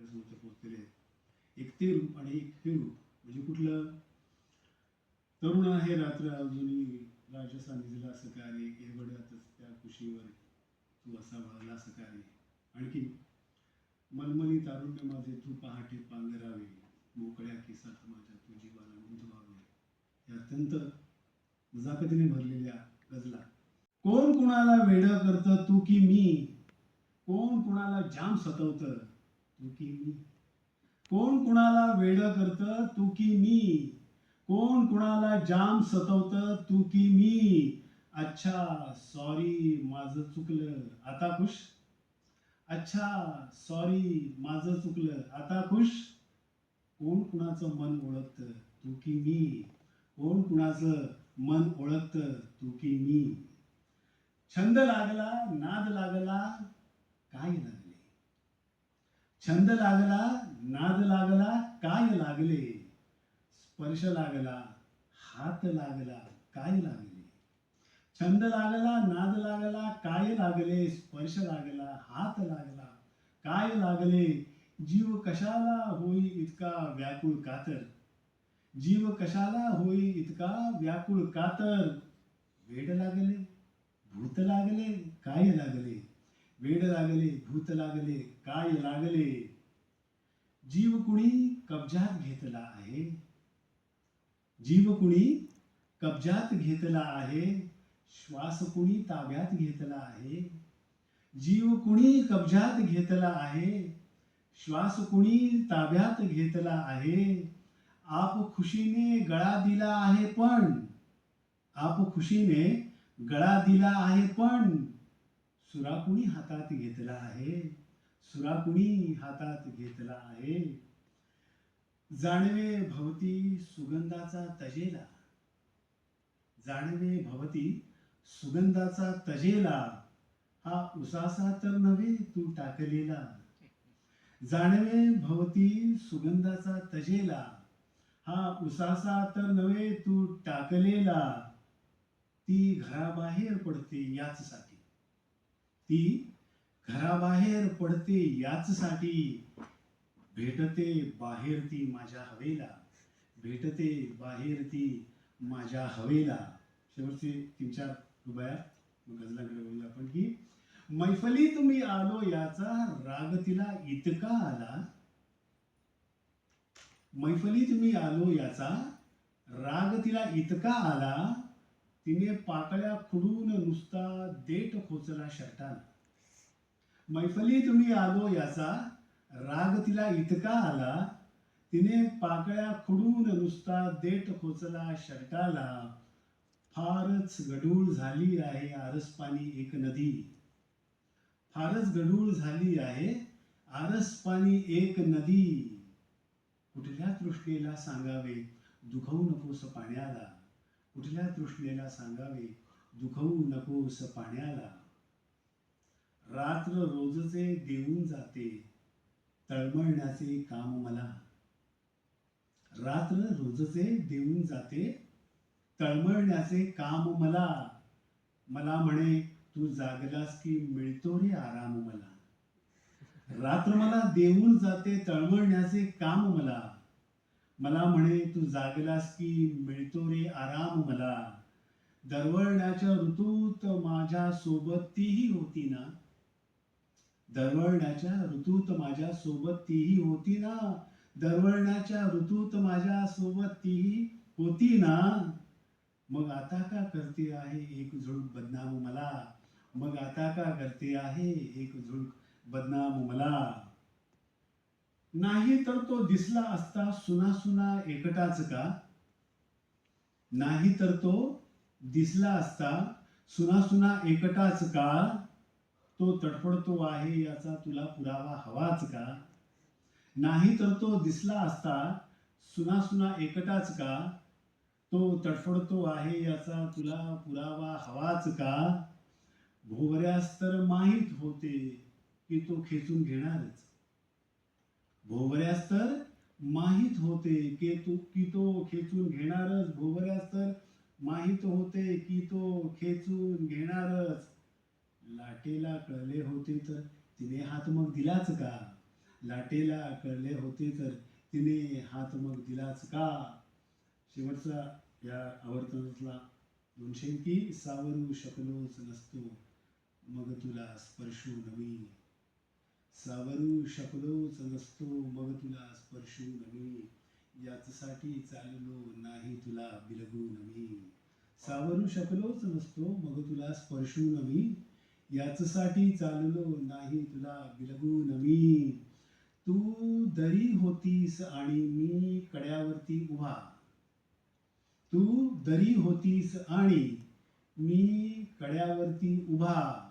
आपल्यासमोर पोहोचलेले आहेत. एक ते रूप आणि एक हे रूप म्हणजे कुठलं? तरुण आहे रात्र अजूनही राजसा निजला सकारे, केवढ्यातच त्या कुशीवर तू असा वळला सकारे. आणखी मनमनी तारुण्य माझे तू पहाटे पांघरावे, मोकळ्या केसात माझ्या तू जीवाला नोंदवावे. या अत्यंत नजाकतीने भरलेल्या गजला. कोण कुणाला वेडं करतं तू की मी, कोण कुणाला जाम सतवतं तू की मी, कोण कुणाला वेडं करतं तू की मी, कोण कुणाला जाम सतवतं तू की मी. अच्छा सॉरी माझं चुकलं आता खुश, अच्छा सॉरी माझं चुकलं आता खुश. कोण कुणाचं मन ओळखतं तू की मी, कोण कुणाचं मन ओळखतं तू की मी. छंद लागला नाद लागला काय लागले, छंद लागला नाद लागला काय लागले. स्पर्श लागला हात लागला काय लागले, छंद लागला नाद लागला काय लागले. स्पर्श लागला हात लागला काय लागले. जीव कशाला होई इतका व्याकुळ कातर, जीव कशाला होई इतका व्याकुळ कातर. वेड लागले भूत लागले काय लागले, वेड लागले भूत लागले काय लागले. जीव कुणी कब्जात घेतला आहे, जीव कुणी कब्जात घेतला आहे. श्वास कुणी ताब्यात घेतला आहे, जीव कुणी कब्जात घेतला आहे. श्वास कुणी ताब्यात घेतला आहे. आप खुशीने गळा दिला आहे पण, आप खुशीने गळा दिला आहे पण. सुरा कुणी हातात घेतला आहे, सुरा कुणी हातात घेतला आहे. जाणवे भवती सुगंधाचा तजेला, जाणवे भवती सुगंधाचा तजेला. हा उसासा तर नव्हे तू टाकलेला, जाणवे भवती सुगंधाचा तजेला. हा उसासा तर नव्हे तू टाकलेला. ती घराबाहेर पडते याचसाठी, ती घराबाहेर पडते याचसाठी. भेटते बाहेर ती माझ्या हवेला, भेटते बाहेर ती माझ्या हवेला. शेवटचे 3-4 रुपया मग गजलाकडे बोलूया आपण की मैफलीत मी आलो याचा राग तिला इतका आला, मैफलीत मी आलो याचा राग तिला इतका आला. तिने पाकळ्या खुडून नुसता देठ खोचला शर्टाला, मैफलीत मी आलो याचा राग तिला इतका आला. तिने पाकळ्या खुडून नुसता देठ खोचला शर्टाला. फारच गढूळ झाली आहे आरसपाणी एक नदी, फारच गढूळ झाली आहे आरसपाणी एक नदी. कुठल्या तृष्णेला सांगावे दुखवू नकोस पाण्याला, कुठल्या तृष्णेला सांगावे दुखवू नकोस पाण्याला. रात्र रोजचे देऊन जाते तळमळण्याचे काम मला, रात्र रोजचे देऊन जाते तळमळण्याचे काम मला. मला म्हणे तू जागलास की मिळतो रे आराम मला, रात्र मला देऊन जाते तळमळण्याचे काम मला. मला म्हणे तू जागलास की मिळतो रे आराम मला. दरवळण्याच्या ऋतूत माझ्या सोबत तीही होती ना, दरवळण्याच्या ऋतूत माझ्या सोबत तीही होती ना, दरवळण्याच्या ऋतूत माझ्या सोबत तीही होती ना. मग आता का करते आहे एक झुळूक बदनाम मला, मग आता का करते आहे एक झुळूक बदनाम मला. नाही तर तो दिसला असता सुना सुना एकटाच का, नाही तर तो दिसला असता सुना सुना एकटाच का. तो तडफडतो आहे याचा तुला पुरावा हवाच का, नाही तर तो दिसला असता सुना सुना एकटाच का. तो तडफडतो आहे याचा तुला पुरावा हवाच का. भोवऱ्यास तर माहीत होते की तो खेचून घेणारच, भोवऱ्यास तर माहीत होते की तो खेचून घेणारच. भोवऱ्यास तर माहीत होते की तो खेचून घेणारच. लाटेला कळले होते तर तिने हात मग दिलाच का, लाटेला कळले होते तर तिने हात मग दिलाच का. शेवटचा या आवर्तनातला 200 की सावरू शकलोच नसतो मग तुला स्पर्शू नवी. सावरू शकलोच नसतो मग तुला स्पर्शू नवी. याचसाठी चाललो नाही तुला बिलगू नवी. सावरू शकलोच नसतो मग तुला स्पर्शू नवी. याचसाठी चाललो नाही तुला बिलगू नवी. तू दरी होतीस आणि मी कड्यावरती उभा. तू दरी होतीस आणि मी कड्यावरती उभा.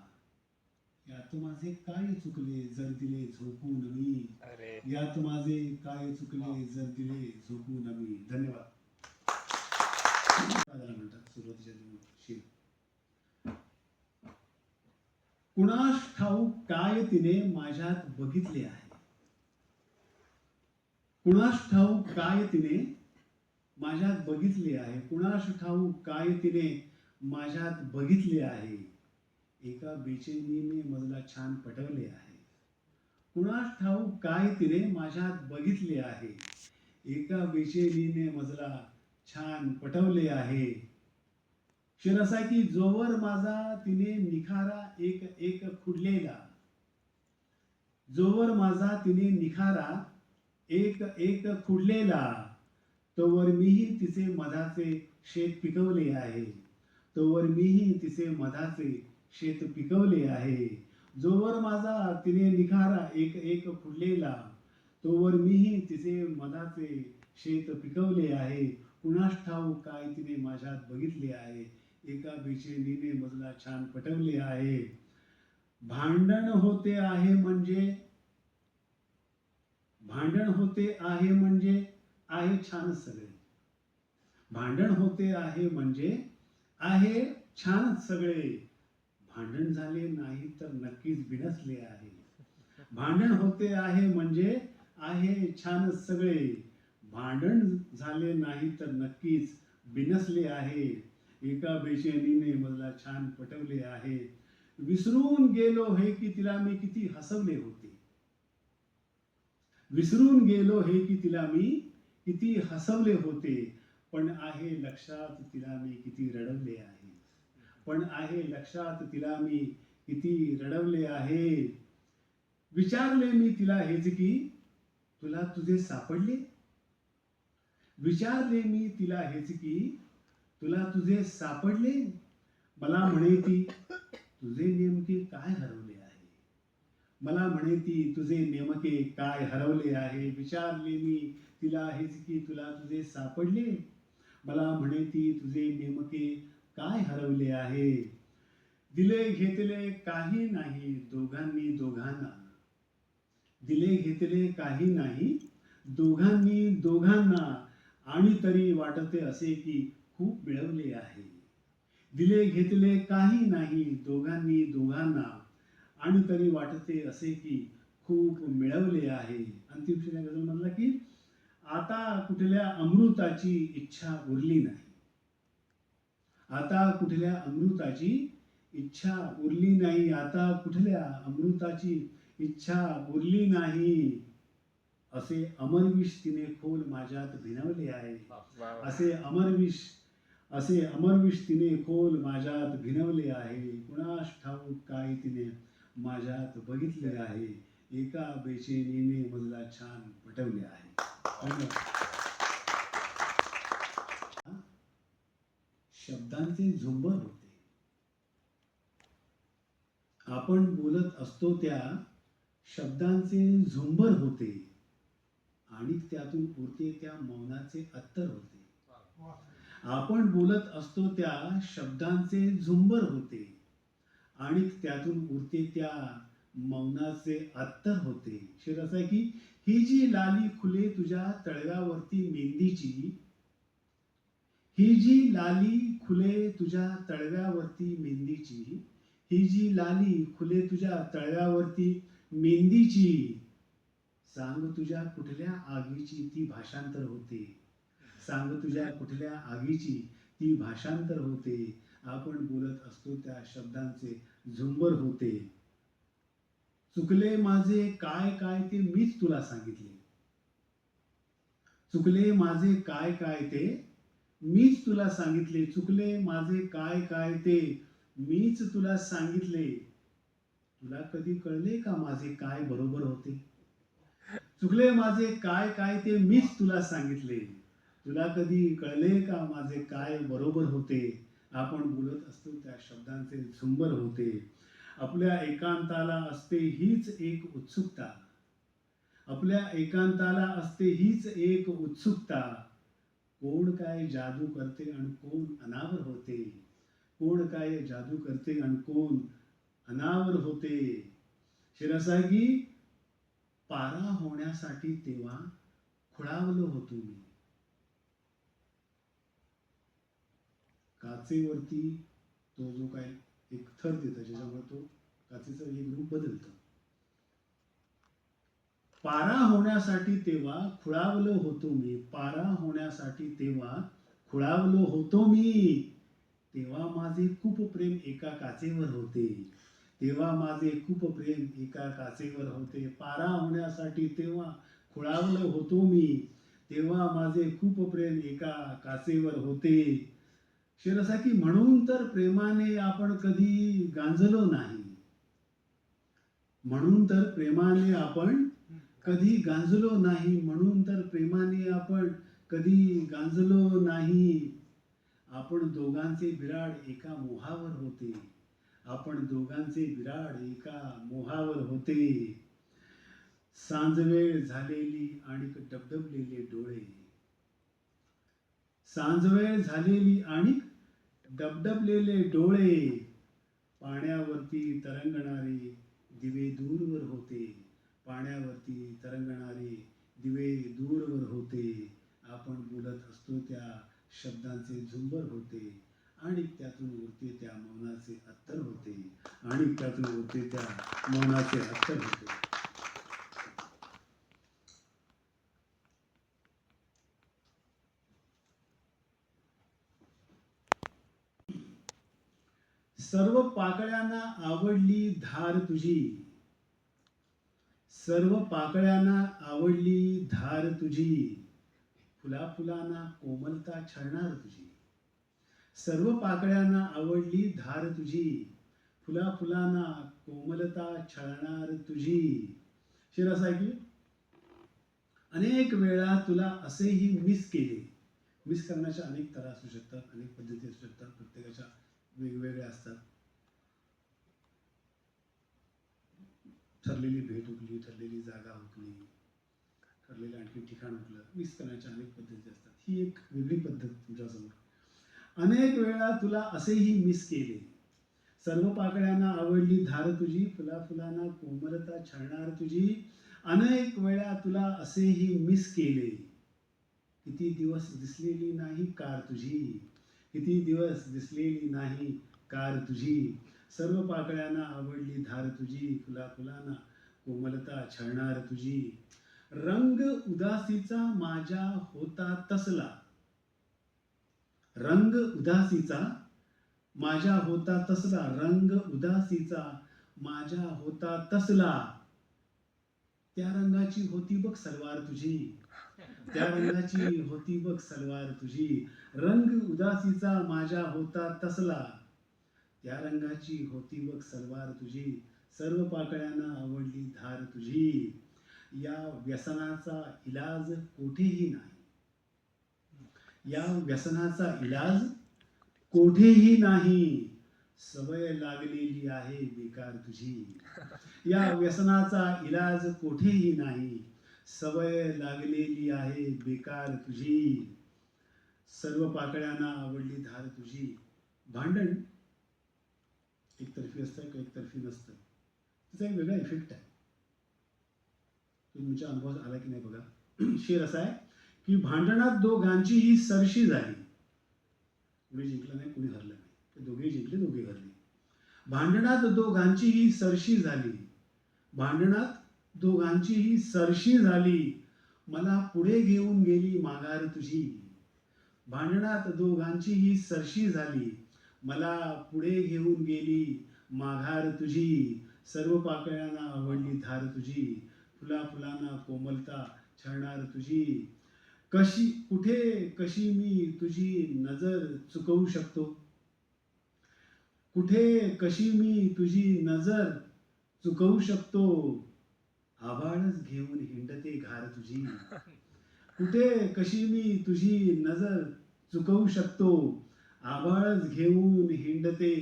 यात माझे काय चुकले जर दिले झोपून मी. यात माझे काय चुकले जर दिले झोपून मी. धन्यवाद. म्हणतात सुरुवातीच्या शेर. कुणास ठाऊक काय तिने माझ्यात बघितले आहे. कुणास ठाऊक काय तिने माझ्यात बघितले आहे. कुणास ठाऊक काय तिने माझ्यात बघितले आहे. एका बेचैनीने मजला छान पटवले आहे. कुणास ठाऊक काय तिने माझ्यात बघितले आहे. एका बेचैनीने मजला छान पटवले आहे. शेर असा की जोवर माझा तिने निखारा एक एक खुडलेला. जोवर माझा तिने निखारा एक एक खुडलेला. तोवर मीही तिचे मधाचे शेत पिकवले आहे. तोवर मीही तिचे मधाचे शेत पिकवले आहे. जोवर माझा तिने निखारा एक एक फुललेला. तोवर मीही तिचे मधाचे शेत पिकवले आहे. कुणास ठाऊक काय तिने माझ्यात बघितले आहे. एका बेचैनीने मजला छान पटवले आहे. भांडण होते आहे म्हणजे भांडण होते आहे म्हणजे आहे छान सगळे. भांडण होते आहे म्हणजे आहे छान सगळे. भांडण झाले नाही तर नक्कीच बिनसले आहे. भांडण होते आहे म्हणजे आहे छान सगळे. भांडण झाले नाही तर नक्कीच बिनसले आहे. एका बेचैनीने मला छान पटवले आहे. विसरून गेलो हे की तिला मी किती हसवले होते. विसरून गेलो हे की तिला मी किती हसवले होते. पण आहे लक्षात तिला मी किती रडवले आहे. पण आहे लक्षात तिला मी किती रडवले आहे. विचारले मी तिला हेच की तुला तुझे सापडले. विचारले मी तिला हेच की तुला तुझे सापडले. मला म्हणे ती तुझे नेमके काय हरवले आहे. मला म्हणे ती तुझे नेमके काय हरवले आहे. विचारले मी तिला हेच की तुला तुझे सापडले. मला म्हणे ती तुझे नेमके काय हरवले आहे. दिले घेतले काही नाही दोघांनी दोघांना. दिले घेतले काही नाही दोघांनी दोघांना. आणि तरी वाटते असे की खूप मिळवले आहे. दिले घेतले काही नाही दोघांनी दोघांना. आणि तरी वाटते असे की खूप मिळवले आहे. अंतिम गझल म्हणला की आता कुठल्या अमृताची इच्छा उरली नाही. आता कुठल्या अमृताची इच्छा उरली नाही. आता कुठल्या अमृताची इच्छा उरली नाही. असे अमरविष तिने खोल माझ्यात भिनवले आहे. असे अमरविष तिने खोल माझ्यात भिनवले आहे. कुणास ठाऊक काय तिने माझ्यात बघितले आहे. एका बेचैनीने मजला छान पटवले आहे. शब्दांचे झुंबर होते. आपण बोलत असतो त्या शब्दांचे झुंबर होते. आणि त्यातून उरते त्या मौनाचे अत्तर होते. आपण बोलत असतो त्या शब्दांचे झुंबर होते. आणि त्यातून उरते त्या मौनाचे अत्तर होते. शेर असा आहे की ही जी लाली खुले तुझ्या तळव्यावरती मेहंदीची. ही जी लाली खुले तुझ्या तळव्यावरती मेहंदीची. ही जी लाली खुले तुझ्या तळव्यावरती मेहंदीची. सांग तुझ्या कुठल्या आगीची ती भाषांतर होते. सांग तुझ्या कुठल्या आगीची ती भाषांतर होते. आपण बोलत असतो त्या शब्दांचे झुंबर होते. चुकले माझे काय काय ते मीच तुला सांगितले. चुकले माझे काय काय ते मीच तुला सांगितले. चुकले माझे काय काय ते मीच तुला सांगितले. तुला कधी कळले का माझे काय बरोबर होते? चुकले माझे काय काय ते मीच तुला सांगितले. तुला कधी कळले का माझे काय बरोबर होते? आपण बोलत असतो त्या शब्दांचे झुंबर होते. आपल्या एकांताला असते हीच एक उत्सुकता. आपल्या एकांताला असते हीच एक उत्सुकता. कोण काय जादू करते आणि कोण अनावर होते? कोण काय जादू करते आणि कोण अनावर होते? शिरसागी पारा होण्यासाठी तेव्हा खुळावलो होतो मी. काचेवरती तो जो काय एक थर देतो ज्याच्यामुळे तो काचेचं एक रूप बदलतं. पारा होण्यासाठी तेव्हा खुळावलो होतो मी. पारा होण्यासाठी तेव्हा खुळावलो होतो मी. तेव्हा माझे खूप प्रेम एका काचेवर होते. तेव्हा माझे खूप प्रेम एका काचेवर होते. पारा होण्यासाठी तेव्हा खुळावलो होतो मी. तेव्हा माझे खूप प्रेम एका काचेवर होते. शिरसाकी म्हणून तर प्रेमाने आपण कधी गांजलो नाही. म्हणून तर प्रेमाने आपण कधी गांजलो नाही. म्हणून तर प्रेमाने आपण कधी गांजलो नाही. आपण दोघांचे बिराड एका मोहावर होते. आपण दोघांचे बिराड एका मोहावर होते. सांजवेळ झालेली आणि डबडबलेले डोळे. सांजवेळ झालेली आणि डबडबलेले डोळे. पाण्यावरती तरंगणारे दिवे दूरवर होते. पाण्यावरती तरंगणारे दिवे दूरवर होते. आपण बोलत असतो त्या शब्दांचे झुंबर होते आणि त्यातून उरते त्या मौनाचे अत्तर होते. आणि त्यातून उरते त्या मौनाचे अत्तर होते. सर्व पाकळ्यांना आवडली धार तुझी. सर्व पाकळ्यांना आवडली धार तुझी. फुला फुलांना कोमलता छळणार तुझी. सर्व पाकळ्यांना आवडली धार तुझी. फुला फुलांना कोमलता छळणार तुझी. शिरसाकी अनेक वेळा तुला असेही मिस केले. मिस करण्याच्या अनेक तऱ्हा असू शकतात, अनेक पद्धती असू शकतात, प्रत्येकाच्या वेगवेगळ्या असतात. ठरलेली भेट हुकली, ठरलेली जागा हुकली, ठरलेलं आणखी ठिकाण हुकलं. मिस करण्याच्या अनेक पद्धती असतात. ही एक वेगळी पद्धत तुमच्यासमोर. अनेक वेळा तुला असेही मिस केले. सर्व पाकळ्यांना आवडली धार तुझी. फुला फुलांना कोमलता छळणार तुझी. अनेक वेळा तुला असेही मिस केले. किती दिवस दिसलेली नाही कार तुझी. किती दिवस दिसलेली नाही कार तुझी. सर्व पाकळ्यांना आवडली धार तुझी. फुला फुलांना कोमलता छळणार तुझी. रंग उदासीचा माझ्या होता तसला. रंग उदासीचा माझ्या होता तसला. रंग उदासीचा माझ्या होता तसला. त्या रंगाची होती बघ सलवार तुझी. त्या रंगाची होती बघ सलवार तुझी. रंग उदासीचा माझ्या होता तसला. त्या रंगाची होती बघ सलवार तुझी. सर्व पाकळ्यांना आवडली धार तुझी. या व्यसनाचा इलाज कोठेही नाही. या व्यसनाचा इलाज कोठेही नाही. सवय लागलेली आहे बेकार तुझी. या व्यसनाचा इलाज कोठेही नाही. सवय लागलेली आहे बेकार तुझी. सर्व पाकळ्यांना आवडली धार तुझी. भांडण एकतर्फी असतं किंवा एकतर्फी नसतं. त्याचा एक वेगळा इफेक्ट आहे. तुमच्या अनुभवात आला की नाही बघा. शेर असा आहे की भांडणात दोघांचीही सरशी झाली. कुणी जिंकलं नाही, कुणी हरलं नाही. ते दोघेही जिंकले, दोघे हरले. भांडणात दोघांचीही सरशी झाली. भांडणात दोघांचीही सरशी झाली. मला पुढे घेऊन गेली माघार तुझी. भांडणात दोघांचीही सरशी झाली. मला पुढे घेऊन गेली माघार तुझी. सर्व पाकळ्यांना आवडली धार तुझी, फुला फुलांना कोमलता छळणार तुझी. कशी मी तुझी नजर चुकवू शकतो, कशी मी तुझी नजर चुकवू शकतो. आभाळच घेऊन हिंडते घार तुझी, कशी मी तुझी नजर चुकवू शकतो. आभाळच घेऊन हिंडते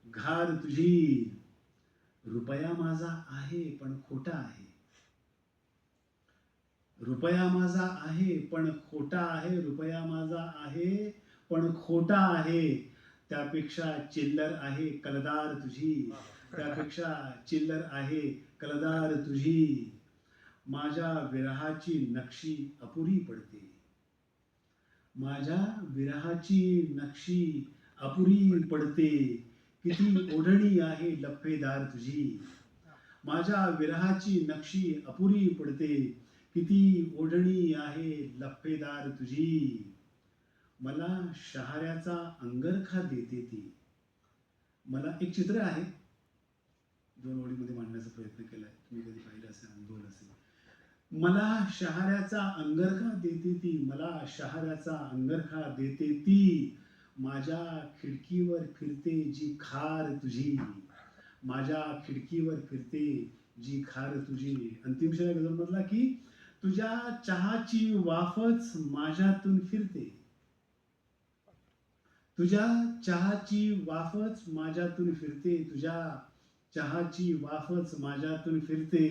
घार तुझी. रुपया माझा आहे पण खोटा आहे, रुपया माझा आहे पण खोटा आहे, रुपया माझा आहे पण खोटा आहे. त्यापेक्षा चिल्लर आहे कलदार तुझी, त्यापेक्षा चिल्लर आहे कलदार तुझी. माझ्या विरहाची नक्षी अपुरी पडते, माझ्या विरहाची नक्षी अपुरी पडते. किती ओढणी आहे लफेदार तुझी, माझ्या विरहाची नक्षी अपुरी पडते. किती ओढणी आहे लफेदार तुझी. मला शहाऱ्याचा अंगरखा देते ती. मला एक चित्र आहे, 2 ओळीमध्ये मांडण्याचा प्रयत्न केलाय, तुम्ही कधी पाहिलं असेल, अनुभवलं असेल. मला शहाऱ्याचा अंगरखा देते ती, मला शहाऱ्याचा अंगरखा देते ती. माझ्या खिडकीवर फिरते जी खार तुझी, माझ्या खिडकीवर फिरते जी खार तुझी. अंतिम शेर गझलमधला की तुझ्या चहाची वाफच माझ्यातून फिरते, तुझ्या चहाची वाफच माझ्यातून फिरते, तुझ्या चहाची वाफच माझ्यातून फिरते.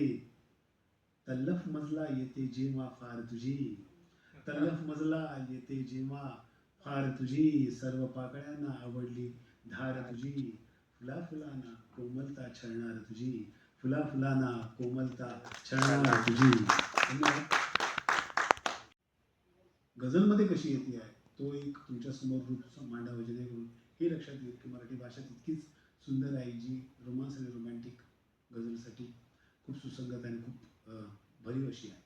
तल्लफ मजला येते जेव्हा फार तुझी, तल्लफ मजला येते जेव्हा फार तुझी. सर्व पाकळ्यांना आवडली धार तुझी, फुला फुलांना कोमलता छळणार तुझी, फुला फुलांना कोमलता छळणार तुझी. गझलमध्ये कशी येते आहे तो एक तुमच्या समोर रूप मांडावं, जेणेकरून हे लक्षात येईल की मराठी भाषा तितकीच सुंदर आहे, जी रोमांस आणि रोमॅन्टिक गझलसाठी खूप सुसंगत आणि खूप भरीव अशी आहे.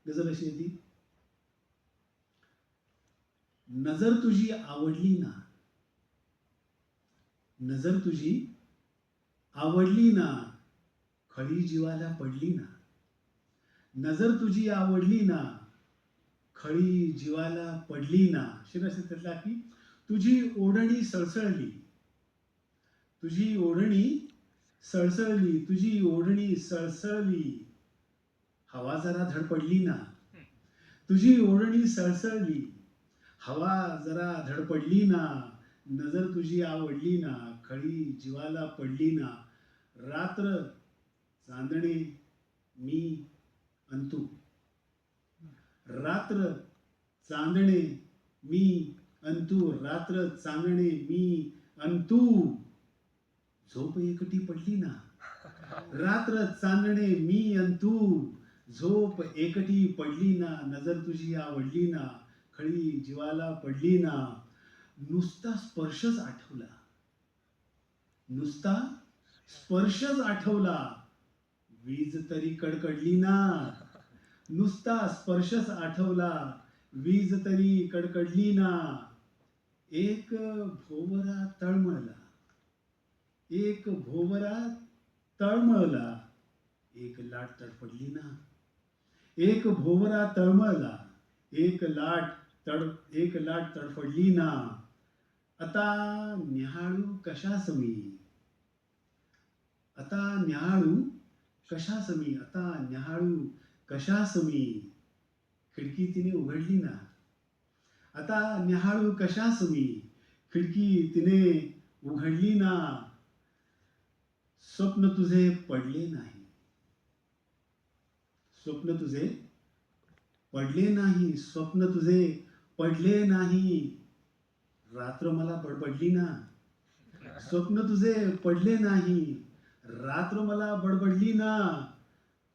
गझल अशी येते, नजर तुझी आवडली ना, नजर तुझी आवडली ना, खळी जीवाला पडली ना. नजर तुझी आवडली ना, खळी जीवाला पडली ना. शेर असे त्यातला की तुझी ओढणी सळसळली, तुझी ओढणी सळसळली, तुझी ओढणी सळसळली. हवा जरा धडपडली ना, तुझी ओढणी सळसळली, हवा जरा धडपडली ना. नजर तुझी आवडली ना, खळी जीवाला पडली ना. रात्र चांदणे मी अंतू, रात्र चांदणे मी अंतू, रात्र चांदणे मी अंतू. झोप एकटी पडली ना, रात्र चांदणे मी अंतू, झोप एकटी पडली ना. नजर तुझी आवडली ना, खळी जीवाला पडली ना. नुसता स्पर्शच आठवला, नुसता स्पर्शच आठवला, वीज तरी कडकडली ना. नुसता स्पर्शच आठवला, वीज तरी कडकडली ना. एक भोवरा तळमळला, एक भोवरा तळमळला, एक लाट तडफडली ना. एक भोवरा तळमळला, एक लाट तडफडली ना. आता न्याहाळू कशास मी, आता न्याहाळू कशास मी, आता न्याहाळू कशास मी. खिडकी तिने उघडली ना, आता न्याहाळू कशास मी. खिडकी तिने उघडली ना. स्वप्न तुझे पडले नाही, स्वप्न तुझे पडले नाही, स्वप्न तुझे पडले नाही. रात्र मला बडबडली ना, स्वप्न तुझे पडले नाही, रात्र मला बडबडली ना.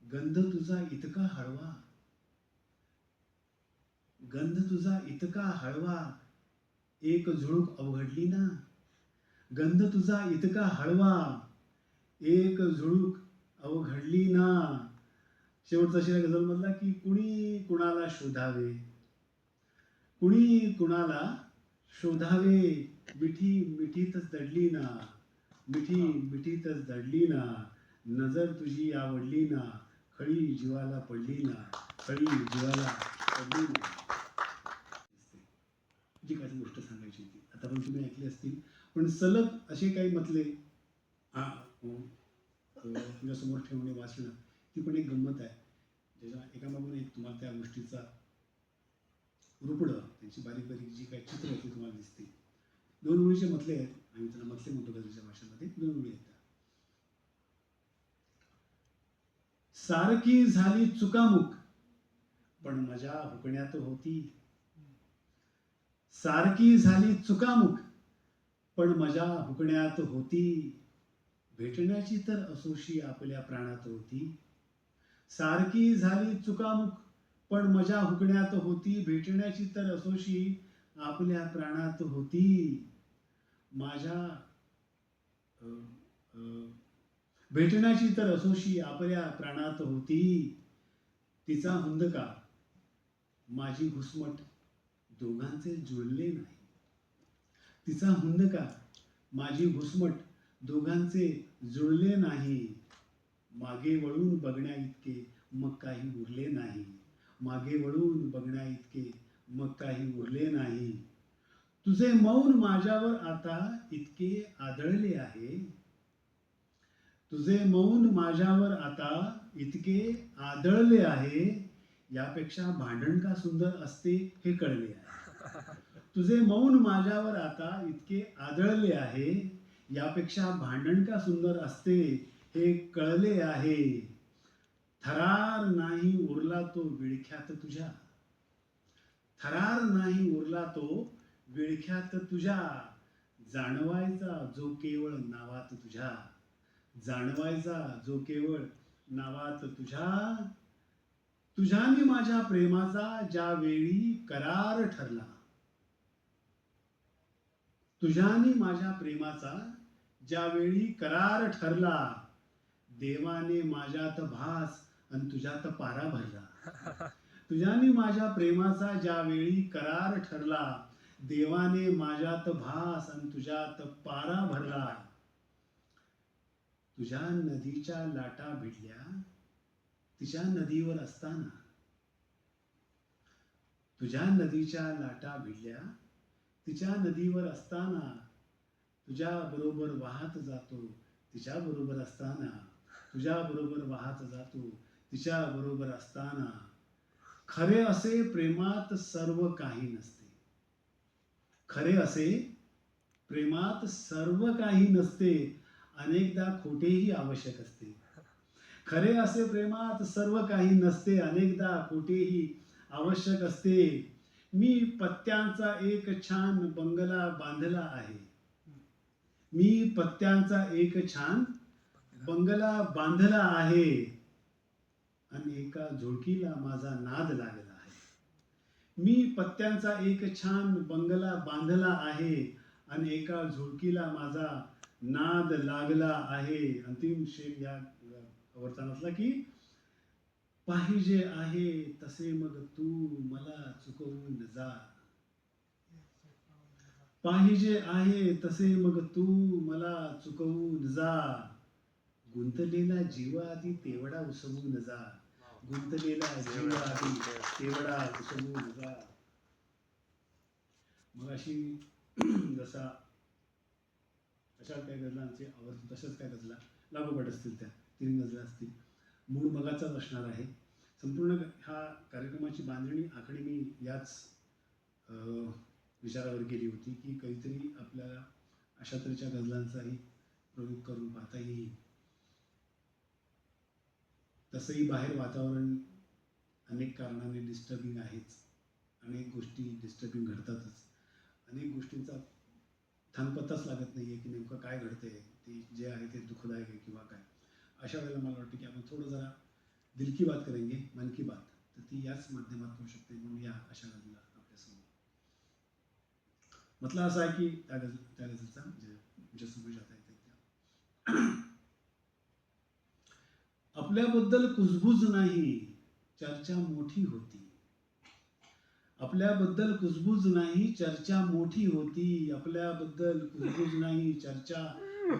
गंध तुझा इतका हळवा, गंध तुझा इतका हळवा, एक झुळूक अवघडली ना. गंध तुझा इतका हळवा, एक झुळूक अवघडली ना. शेवटचा शेर गझलमधला की कुणी कुणाला शोधावे, कुणी कुणाला शोधावे. मिठी मिठीतच दडली ना, मिठी मिठीतच दडली ना. नजर तुझी आवडली ना, खळी जीवाला पडली ना, खळी जीवाला पडली ना. जी काही गोष्ट सांगायची होती आता पण तुम्ही ऐकली असतील, पण सलग असे काही मतले तुझ्यासमोर ठेवणे वाचणं, ती पण एक गंमत आहे, ज्याच्या एकामागून एक तुम्हाला त्या गोष्टीचा रुपडं, त्यांची बारीक बारीक जी काही चित्र आहे ती तुम्हाला दिसते. 2 ओळीचे मतले आहेत, आम्ही त्यांना मतले म्हणतो गझलच्या भाषेमध्ये. 2 ओळी आहेत. सारखी झाली चुकामुक पण मजा हुकण्यात होती. सारखी झाली चुकामुक पण मजा हुकण्यात होती. भेटण्याची तर असोशी आपल्या प्राणात होती. सारखी झाली चुकामुक पण मजा हुकण्यात होती. भेटण्याची तर असोशी आपल्या प्राणात होती. माझ्या भेटण्याची तर असोशी आपल्या प्राणात होती. तिचा हुंदका माझी घुसमट दोघांचे जुळले नाही. तिचा हुंदका माझी घुसमट दोघांचे जुळले नाही. मागे वळून बघण्या इतके मग काही उरले नाही. मागे वळून बघण्या इतके मग काही उरले नाही. तुझे मौन माझ्यावर आता इतके आदळले आहे. तुझे मौन माझ्यावर आता इतके आदळले आहे. यापेक्षा भांडण का सुंदर असते हे कळले आहे. तुझे मौन माझ्यावर आता इतके आदळले आहे. यापेक्षा भांडण का सुंदर असते हे कळले आहे. थरार नाही उरला तो विळख्यात तुझ्या. थरार नाही उरला तो विळख्यात तुझ्या. जाणवायचा जो केवळ नावात तुझ्या. जाणवायचा जो केवळ नावात तुझ्या. तुझ्यानी माझ्या प्रेमाचा ज्या वेळी करार ठरला. तुझ्यानी माझ्या प्रेमाचा ज्यावेळी करार ठरला. देवाने माझ्यात भास आणि तुझ्यात पारा भरला. तुझ्यानी माझ्या प्रेमाचा ज्यावेळी करार ठरला. देवाने माझ्यात भास आणि तुझ्यात पारा भरला. तुझ्या नदीच्या लाटा भिडल्या तिच्या नदीवर असताना. तुझ्या नदीच्या लाटा भिडल्या तिच्या नदीवर असताना. तुझ्या बरोबर वाहत जातो तिच्या बरोबर असताना. तुझ्या बरोबर वाहत जातो तिच्या बरोबर असताना. खरे असे प्रेमात सर्व काही नसते. खरे असे प्रेमात सर्व काही नसते. अनेकदा खोटेही आवश्यक असते. खरे असे प्रेमात सर्व काही नसते. अनेकदा खोटेही आवश्यक असते. मी पत्त्यांचा एक छान बंगला बांधला आहे. मी पत्त्यांचा एक छान बंगला बांधला आहे. आणि एका झोळकीला माझा नाद लागला आहे. मी पत्त्यांचा एक छान बंगला बांधला आहे. आणि एका झोळकीला माझा नाद लागला आहे. अंतिम शेर या अवस्थानातला की पाहिजे आहे तसे मग तू मला चुकवून जा. पाहिजे आहे तसे मग तू मला चुकवून जा. गुंतलेला जीवाआधी तेवढा उसवून जा. गुंतलेला जीवाआधी तेवढा उसवून जा. मग अशी जसा अशा काही गजलांचे आवडते तशाच काय गजला लागोपाठ असतील. त्या 3 गजला असतील. मूळ मगाचाच असणार आहे. संपूर्ण हा कार्यक्रमाची बांधणी आखणी मी याच विचारावर केली होती की काहीतरी आपल्याला अशा तऱ्हेच्या गजलांचाही प्रयोग करून पाहता येईल. तसंही बाहेर वातावरण अनेक कारणाने डिस्टर्बिंग आहेच. अनेक गोष्टी डिस्टर्बिंग घडतातच. अनेक गोष्टींचा थांगपत्ताच लागत नाही आहे की नेमकं काय घडतंय. ते जे आहे ते दुःखदायक आहे किंवा काय. अशा वेळेला मला वाटतं की आपण थोडं जरा दिल की बात करेंगे, मन की बात, तर ती याच माध्यमात होऊ शकते. म्हणून या अशा गजला आपल्यासमोर. म्हटलं असं आहे की त्या गजलचा म्हणजे समोर जाता येते त्या. आपल्याबद्दल कुजबूज नाही चर्चा मोठी होती. आपल्याबद्दल कुजबूज नाही चर्चा मोठी होती. आपल्याबद्दल कुजबूज नाही चर्चा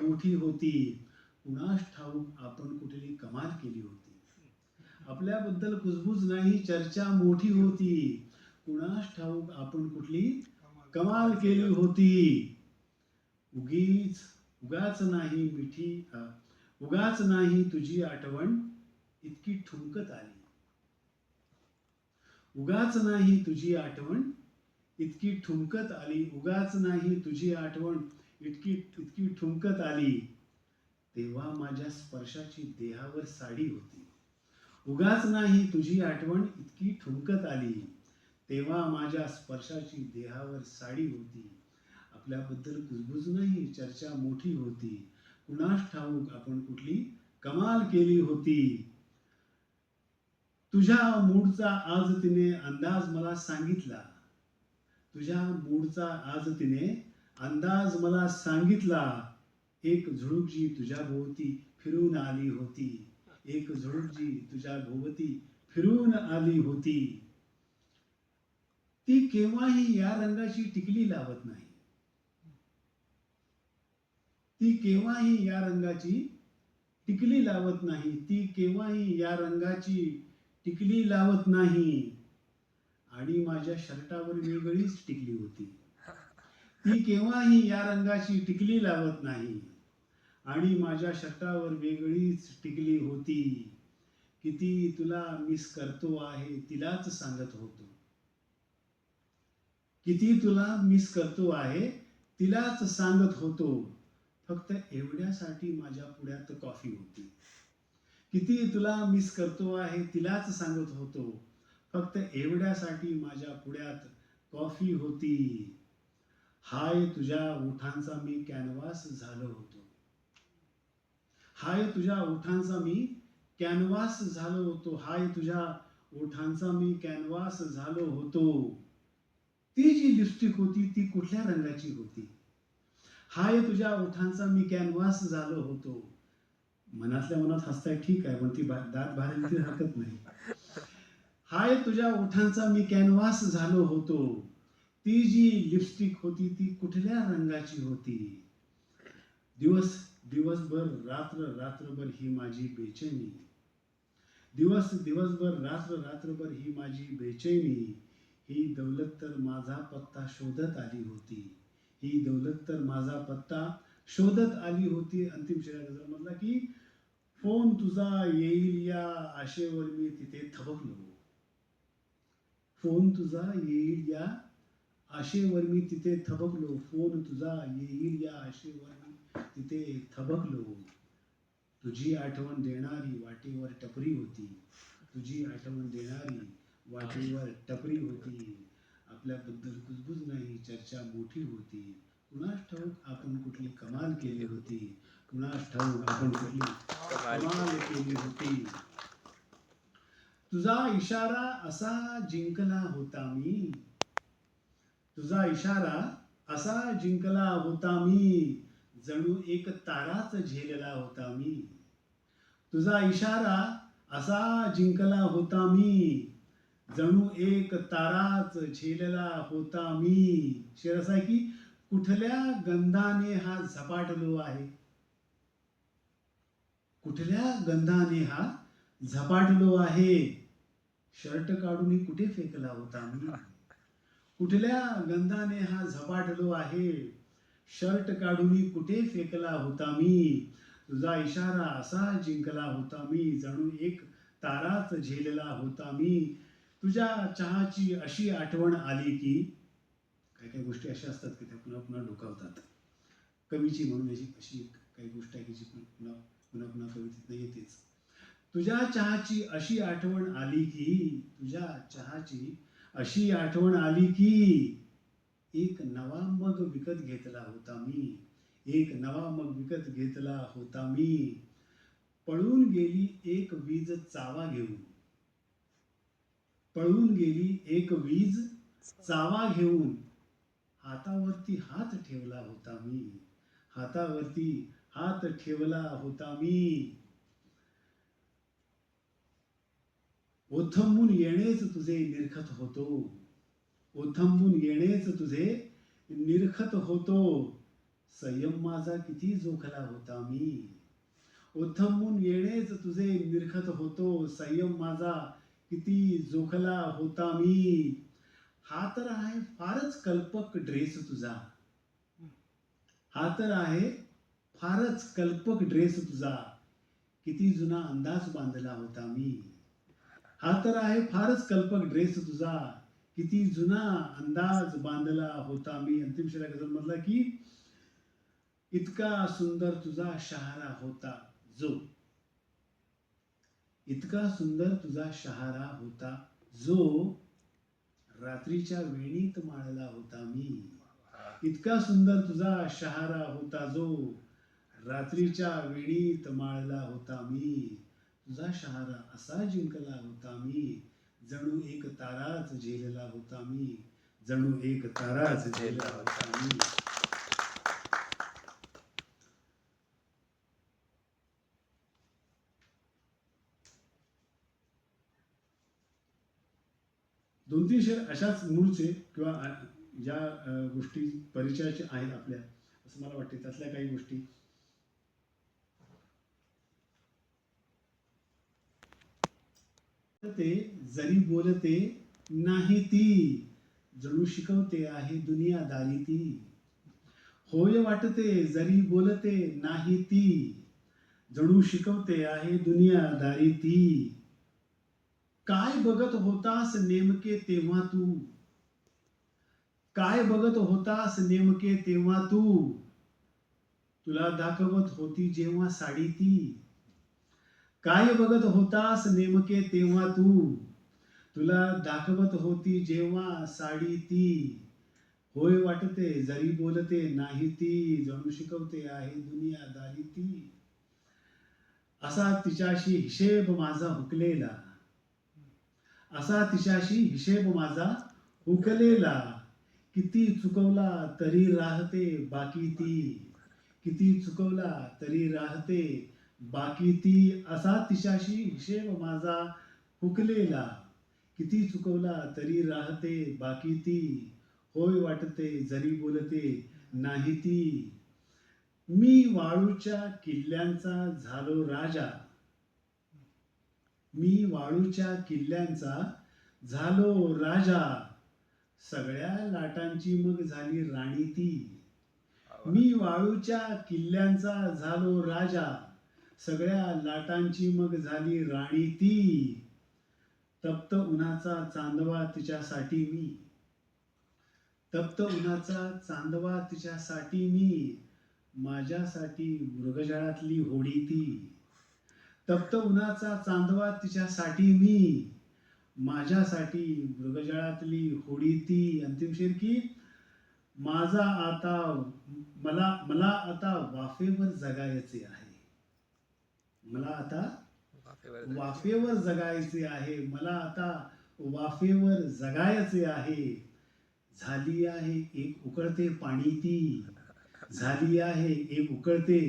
मोठी होती. कुणास ठाऊक आपण कुठली कमाल केली होती. आपल्याबद्दल कुजबूज नाही, चर्चा मोठी होती. कुणास ठाऊक आपण कुठली कमाल केली होती. उगाच नाही तुझी आठवण इतकी ठुमकत आली. उगाच नाही तुझी आठवण इतकी ठुमकत आली. उगाच नाही तुझी आठवण इतकी ठुमकत आली. तेव्हा माझ्या स्पर्शाची देहावर साडी होती. उगाच नाही तुझी आठवण इतकी ठुमकत आली. तेव्हा माझ्या स्पर्शाची देहावर साडी होती. आपल्याबद्दल कुजबूज नाही, चर्चा मोठी होती. कुणास ठाऊक आपण कुठली कमाल केली होती. तुझ्या मूडचा आज तिने अंदाज मला सांगितला. तुझ्या मूडचा आज तिने अंदाज मला सांगितला. एक झुळूक जी तुझ्या भोवती फिरून आली होती. एक झुळूक जी तुझ्या भोवती फिरून आली होती. ती केव्हाही या रंगाची टिकली लावत नाही. ती केव्हाही या रंगाची टिकली लावत नाही. ती केव्हाही या रंगाची टिकली लावत नाही. आणि माझ्या शर्टावर वेगळीच टिकली होती. ती केव्हाही या रंगाची टिकली लावत नाही. आणि माझ्या शर्टावर वेगळीच टिकली होती. किती तुला मिस करतो आहे तिलाच सांगत होतो. किती तुला मिस करतो आहे तिलाच सांगत होतो. फक्त एवढ्यासाठी माझ्या पुढ्यात कॉफी होती. किती तुला मिस करतो आहे तिलाच सांगत होतो. फक्त एवढ्यासाठी माझ्या पुढ्यात कॉफी होती. हाय तुझ्या ओठांचा मी कॅनव्हास झालो होतो. हाय तुझ्या ओठांचा मी कॅनव्हास झालो होतो. हाय तुझ्या ओठांचा मी कॅनव्हास झालो होतो. ती जी लिपस्टिक होती ती कुठल्या रंगाची होती. हाय तुझ्या ओठांचा मी कॅनव्हास झालो होतो. मनातल्या मनात हसताय ठीक आहे, पण ती दात बाहेर ती हरकत नाही. हाय तुझ्या ओठांचा मी कॅनव्हास झालो होतो. ती जी लिपस्टिक होती ती कुठल्या रंगाची होती. दिवसभर रात्रभर ही माझी बेचैनी. दिवसभर रात्रभर ही माझी बेचैनी. ही दौलत तर माझा पत्ता शोधत आली होती. ही दौलत तर माझा पत्ता शोधत आली होती. अंतिम शेरा म्हटला की फोन तुझा येईल या आशेवर मी तिथे थबकलो. फोन तुझा येईल या आशेवर मी तिथे थबकलो. फोन तुझा येईल या आशेवर मी तिथे थबकलो. तुझी आठवण देणारी वाटेवर टपरी होती. तुझी आठवण देणारी वाटेवर टपरी होती. आपल्याबद्दल कुजबूज नाही, चर्चा मोठी होती. कुणास ठाऊक आपण कुठली कमाल केली होती. कुणास ठाऊक आपण कुठली कमाल केली होती. तुझा इशारा असा जिंकला होता मी. तुझा इशारा असा जिंकला होता मी. जणू एक ताराच झेलला होता मी. तुझा इशारा असा जिंकला होता मी. जणू एक ताराच झेलला होता मी. शेर असा आहे की कुठल्या गंधाने हा झपाटलो आहे. कुठल्या गंधाने हा झपाटलो आहे. शर्ट काढून कुठे फेकला होता मी. कुठल्या गंधाने हा झपाटलो आहे. शर्ट काढून कुठे फेकला होता मी. तुझा इशारा असा जिंकला होता मी. जणू एक ताराच झेलला होता मी. तुझ्या चहाची अशी आठवण आली की काही काही गोष्टी अशा असतात की त्या पुन्हा पुन्हा डोकावतात. कवीची म्हणून अशी काही गोष्ट आहे की जी पुन्हा पुन्हा कवितेत येतेच. तुझ्या चहाची अशी आठवण आली की. तुझ्या चहाची अशी आठवण आली की. एक नवा मग विकत घेतला होता मी. एक नवा मग विकत घेतला होता मी. पळून गेली एक वीज चावा घेऊन. पळून गेली एक वीज चावा घेऊन. हातावरती हात ठेवला होता मी. हातावरती हात ठेवला होता मी. ओथंबून येणेच तुझे निरखत होतो. ओथंबून येणेच तुझे निरखत होतो. संयम माझा किती जोखला होता मी. ओथंबून येणेच तुझे निरखत होतो, संयम माझा किती जोखला होता मी. हा तर आहे फारच कल्पक ड्रेस तुझा, हा तर आहे फारच कल्पक ड्रेस तुझा, किती जुना अंदाज बांधला होता मी. हा तर आहे फारच कल्पक ड्रेस तुझा, किती जुना अंदाज बांधला होता मी. अंतिम शेरा गझल मधला की इतका सुंदर तुझा शहारा होता जो, इतका सुंदर तुझा शहारा होता जो, रात्रीच्या वेणीत माळला होता मी. इतका सुंदर तुझा शहारा होता जो, रात्रीच्या वेणीत माळला होता मी. तुझा शहारा असा जिंकला होता मी, जणू एक ताराच झेलला होता मी, जणू एक ताराच झेलला होता मी. दोन तीन शेर अशाच मूळचे किंवा ज्या गोष्टी परिचयाच्या आहेत आपल्या, असं मला वाटते. त्यातल्या काही गोष्टी ते जरी बोलते नाही ती, जणू शिकवते आहे दुनियादारी ती. होय वाटते जरी बोलते नाही ती, जणू शिकवते आहे दुनियादारी ती. काय बघत होतास नेमके तेव्हा तू, काय बघत होतास नेमके तेव्हा तू, तुला दाखवत होती जेव्हा साडी ती. काय बघत होतास नेमके तेव्हा तू, तुला दाखवत होती जेव्हा साडी ती. होय वाटते जरी बोलते नाही ती, जणू शिकवते आहे दुनियादारी ती. असा तिच्याशी हिशेब माझा हुकलेला, असा तिच्याशी हिशेब माझा हुकलेला, किती चुकवला तरी राहते बाकी ती, किती चुकवला तरी राहते बाकी ती. असा तिच्याशी हिशेब माझा हुकलेला, किती चुकवला तरी राहते बाकी ती. होय वाटते जरी बोलते नाही ती. मी वाळूच्या किल्ल्यांचा झालो राजा, मी वाळूच्या किल्ल्यांचा झालो राजा, सगळ्या लाटांची मग झाली राणी ती. मी वाळूच्या किल्ल्यांचा झालो राजा, सगळ्या लाटांची मग झाली राणी ती. तप्त उन्हाचा चांदवा तिच्यासाठी मी, तप्त उन्हाचा चांदवा तिच्यासाठी मी, माझ्यासाठी मृगजळातली होडी ती. तप्त उन्हाचा चांदवा तिच्यासाठी मी, माझ्यासाठी मृगजळातली होडी ती. अंतिम शेर की माझा आता मला मला आता वाफेवर जगायचे आहे, मला आता वाफेवर जगायचे आहे, मला आता वाफेवर जगायचे आहे. झाली आहे एक उकळते पाणी ती, झाली आहे एक उकळते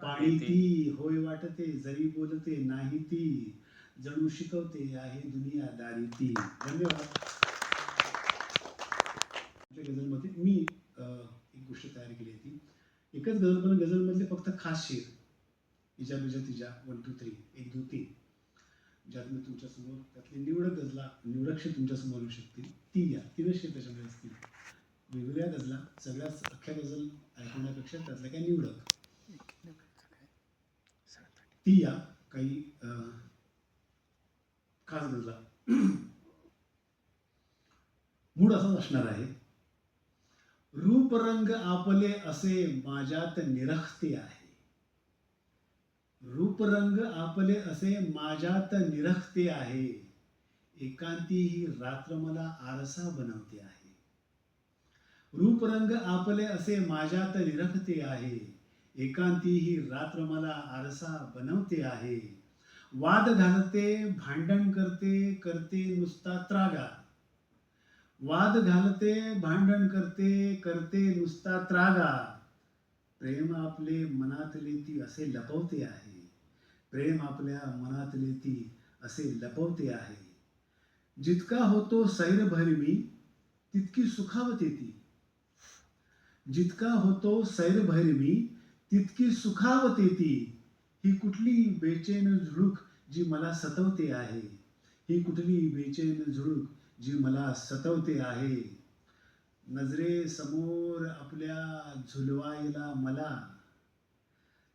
पाणी ती. होय वाटते जरी बोलते नाही ती, जणू शिकवते आहे दुनियादारी ती. धन्यवाद. गझलमध्ये मी एक गोष्ट तयार केली होती. एकच गझल, पण गझलमधले फक्त खास शेर, इजा बिजा तिजा 1 2 3 1 2 3, ज्यात मी तुमच्यासमोर त्यातली निवडक गझला, निवडक शेर तुमच्यासमोर येऊ शकतील. ती या 3 शेर त्याच्यामध्ये असतील. वेगवेगळ्या गझला, सगळ्याच अख्ख्या गझल ऐकण्यापेक्षा त्यातल्या काही निवडक ती या काही खास गझला. मूड असाच असणार आहे. रूप रंग आपले असे माझ्यात निरखते आहे, रूप रंग आपले असे माझ्यात निरखते आहे. एकांती ही रात्र मला आरसा बनवते आहे. रूप रंग आपले असे माझ्यात निरखते आहे, एकांती ही रात्र मला आरसा बनवते आहे. वाद घालते भांडण करते करते नुसता त्रागा, वाद घालते भांडण करते करते नुसता त्रागा. प्रेम आपले मनातले ती असे लपवते आहे, प्रेम आपल्या मनातले ती असे लपवते आहे. जितका होतो सैरभैरवी तितकी सुखावते ती, जितका होतो सैरभैरवी तितकी सुखावते ती. ही कुठली बेचैन झुळूक जी मला सतवते आहे, ही कुठली बेचैन झुळूक जी मला सतवते आहे. नजरेसमोर आपल्या झुलवायला मला,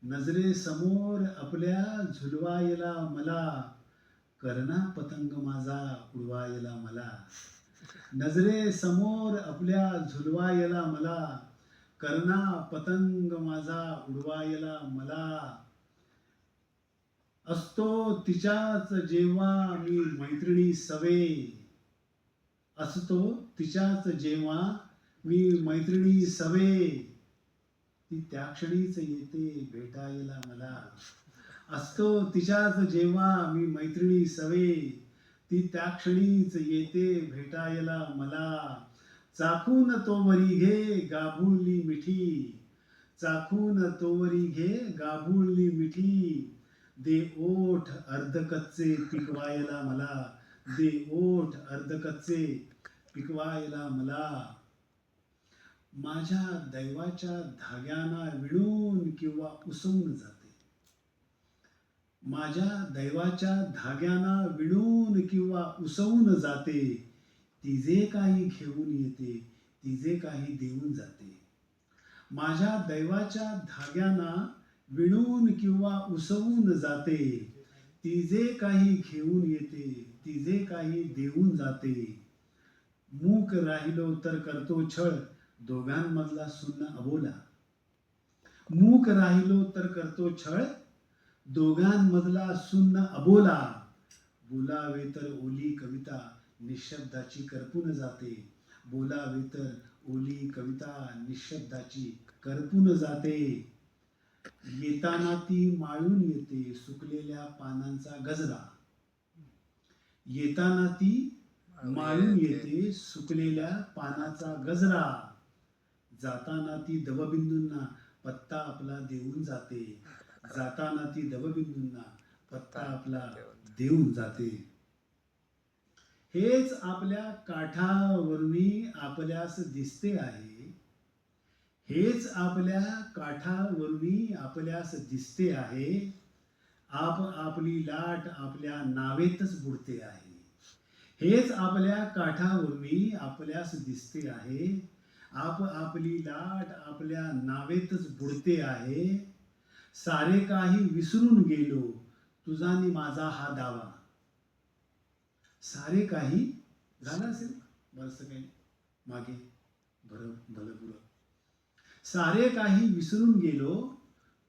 नजरेसमोर आपल्या झुलवायला मला, करना पतंग माझा उडवायला मला. नजरेसमोर आपल्या झुलवायला मला, करना पतंग माझा उडवायला मला. असतो तिच्याच जेव्हा मी मैत्रिणी सवे, असतो तिच्याच जेव्हा मी मैत्रिणी सवे, ती त्या क्षणीच येते भेटायला मला. असतो तिच्याच जेव्हा मी मैत्रिणी सवे, ती त्या क्षणीच येते भेटायला मला. चाखून तोवरी घे गाभुळली मिठी, चाखून तोवरी घे गाभुळली मिठी, दे ओठ अर्धकच्चे पिकवायला मला, दे ओठ अर्धकच्चे पिकवायला मला. माझ्या दैवाच्या धाग्यांना विणून किंवा उसवून जाते, माझ्या दैवाच्या धाग्यांना विणून किंवा उसवून जाते. ती जे काही घेऊन येते, ती जे काही देऊन जाते. माझ्या दैवाच्या धाग्यांना विणून किंवा उसवून जाते. ती जे काही घेऊन येते, ती जे काही देऊन जाते. मूक राहिलो तर करतो छळ दोघांमधला सुन्न अबोला, मूक राहिलो तर करतो छळ दोघांमधला सुन्न अबोला. बोलावे तर ओली कविता निशब्दाची करपून जाते, बोलावे तर ओली कविता निशब्दाची करपून जाते. येताना ती माळून येते सुकलेल्या पानांचा गजरा, येताना ती माळून येते सुकलेल्या पानाचा गजरा. जाताना ती दवबिंदूंना पत्ता आपला देऊन जाते, जाताना ती दवबिंदूंना पत्ता आपला देऊन जाते. हेच आपल्या काठावरुनी आपल्यास दिसते आहे, हेच आपल्या काठावरुनी आपल्यास दिसते आहे. आप आपली लाट आपल्या नावेतच बुडते आहे, हेच आपल्या काठावरुनी आपल्यास दिसते आहे. आप आपली लाट आपल्या नावेतच बुडते आहे. सारे काही विसरून गेलो तुझा नि माझा हा दावा, सारे काही झालं असेल बरंचसं काही मागे भलं बुरं. सारे काही विसरून गेलो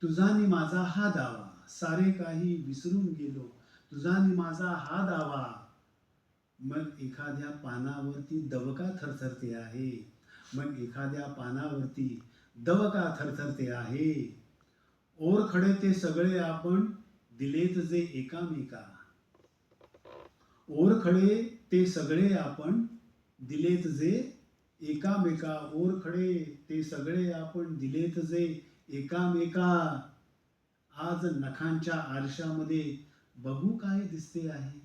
तुझा नि माझा हा दावा, सारे काही विसरून गेलो तुझा नि माझा हा दावा. मग एखाद्या पानावरती दवका थरथरते आहे, मग एखाद्या पानावरती दवका थरथरते आहे. ओरखडे ते सगळे आपण दिलेत जे एकामेका, ओरखडे ते सगळे आपण दिलेत जे एकामेका, ओरखडे ते सगळे आपण दिलेत जे एकामेका. आज नखांच्या आरशामध्ये बघू काय दिसते आहे,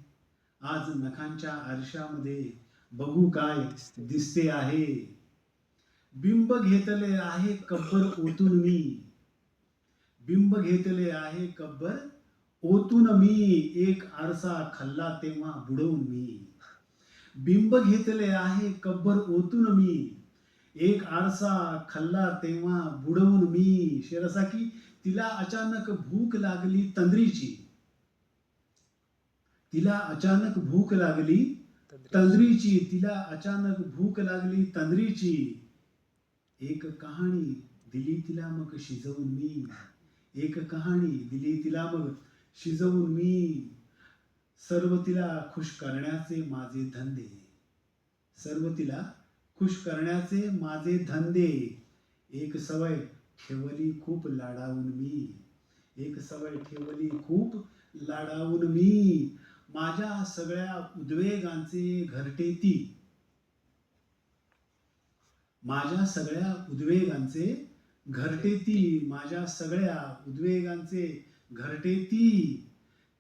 आज नखांच्या आरशामध्ये बघू काय दिसते आहे. बिंब घेतले आहे कब्बर ओतून मी, बिंब घेतले आहे कब्बर ओतून मी, एक आरसा खाल्ला तेव्हा बुडवून मी. बिंब घेतले आहे कब्बर ओतून मी, एक आरसा खाल्ला तेव्हा बुडवून मी. शेर असा की तिला अचानक भूक लागली तंद्रीची, तिला अचानक भूक लागली तंद्रीची, तिला अचानक भूक लागली तंद्रीची. एक कहाणी दिली तिला मग शिजवून मी, एक कहाणी दिली तिला मग शिजवून मी. सर्व तिला खुश करण्याचे माझे धंदे, सर्व तिला खुश करण्याचे माझे धंदे. एक सवय ठेवली खूप लाडावून मी, एक सवय ठेवली खूप लाडावून मी. माझ्या सगळ्या उद्वेगांचे घरटे ती, माझ्या सगळ्या उद्वेगांचे घरटे ती, माझ्या सगळ्या उद्वेगांचे घरटे ती.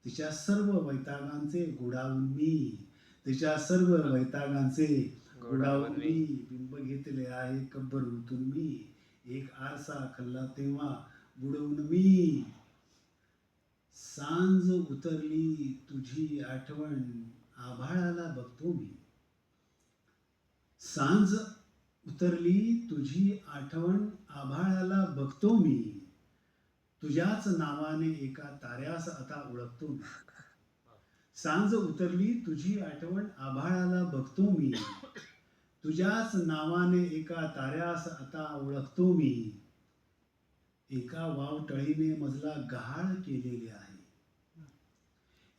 तिच्या सर्व वैतागांचे गोडावून मी, तिच्या सर्व वैतागांचे गोडावून मी. बिंब घेतले आहे कब्बर ओतून मी, एक आरसा खाल्ला तेव्हा बुडवून मी. सांज उतरली तुझी आठवण आभाळाला बघतो मी. सांज उतरली तुझी आठवण आभाळाला बघतो मी. तुझ्याच नावाने एका ताऱ्यास आता ओळखतो मी. सांज उतरली तुझी आठवण आभाळाला बघतो मी. तुझ्याच नावाने एका ताऱ्यास आता ओळखतो मी. एका वावटळीने मजला गहाळ केलेले आहे.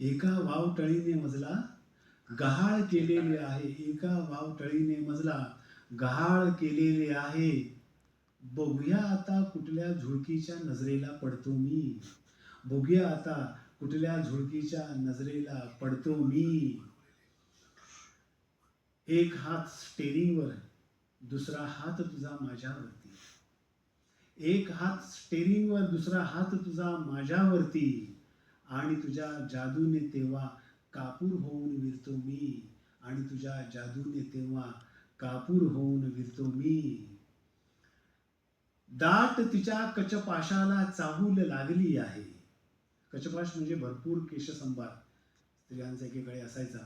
एका वावटळीने मजला गहाळ केलेले आहे. एका वावटळीने मजला गहाळ केलेले आहे. बघूया आता कुठल्या झुळकीच्या नजरेला पडतो मी. बघूया आता कुठल्या झुळकीच्या नजरेला पडतो मी. एक हात स्टेरिंगवर, दुसरा हात तुझा माझ्यावरती. एक हात स्टेरिंगवर, दुसरा हात तुझा माझ्यावरती. आणि तुझ्या जादूने तेव्हा कापूर होऊन विरतो मी. आणि तुझ्या जादूने तेव्हा कापूर होऊन विरतो मी. दाट तिच्या कचपाशाला चाहूल लागली आहे. कचपाश म्हणजे भरपूर केशसंभार स्त्रियांचा एकेकाळी असायचा,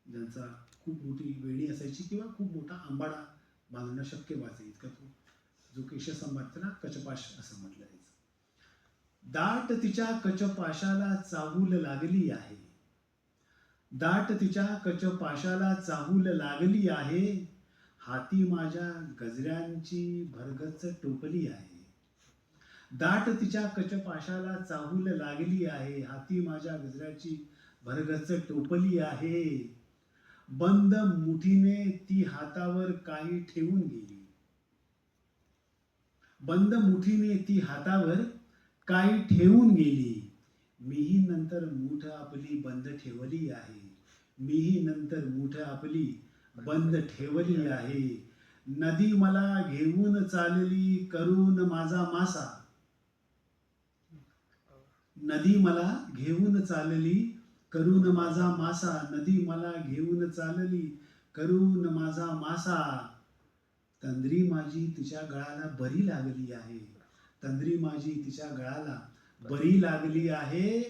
ज्यांचा खूप मोठी वेणी असायची किंवा खूप मोठा आंबाडा बांधणं शक्य व्हायचं. इतका तो जो केशसंभार त्याला कचपाश असं म्हटलं जायचं. दाट तिच्या कचपाशाला चाहूल लागली आहे. दाट तिच्या कचपाशाला चाहूल लागली आहे. हाती माझ्या गजऱ्यांची भरगच्च टोपली आहे. दाट तिच्या कचपाशाला चाहूल लागली आहे. हाती माझ्या गजऱ्याची भरगच्च टोपली आहे. बंद मुठीने ती हातावर काही ठेवून गेली. बंद मुठीने ती हातावर काही ठेवून गेली. मीही नंतर मूठ आपली बंद ठेवली आहे. मीही नंतर मूठ आपली बंद ठेवली आहे. नदी मला घेऊन चालली करून माझा मासा. नदी मला घेऊन चालली करून माझा मासा. नदी मला घेऊन चालली करून माझा मासा. तंद्री माझी तिच्या गळाला बरी लागली आहे. तंद्री माझी तिच्या गळाला बरी लागली आहे.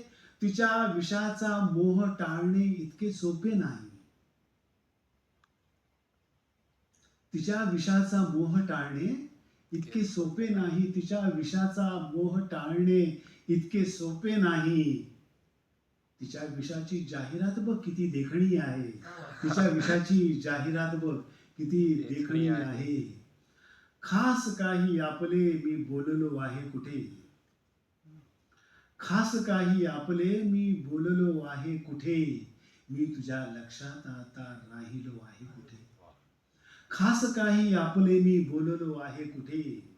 तिच्या विषाचा मोह टाळणे इतके सोपे नाही. तिच्या विषाचा मोह टाळणे इतके सोपे नाही. तिच्या विषाचा मोह टाळणे इतके सोपे नाही. तिच्या विषाची जाहिरात बघ किती देखणी आहे. तिच्या विषाची जाहिरात बघ किती देखणी आहे. खास काही आपले मी बोललो आहे कुठे. खास काही आपले मी बोललो आहे कुठे. मी तुझ्या लक्षात आता राहिलो आहे कुठे. खास काही आपले मी बोललो आहे कुठे.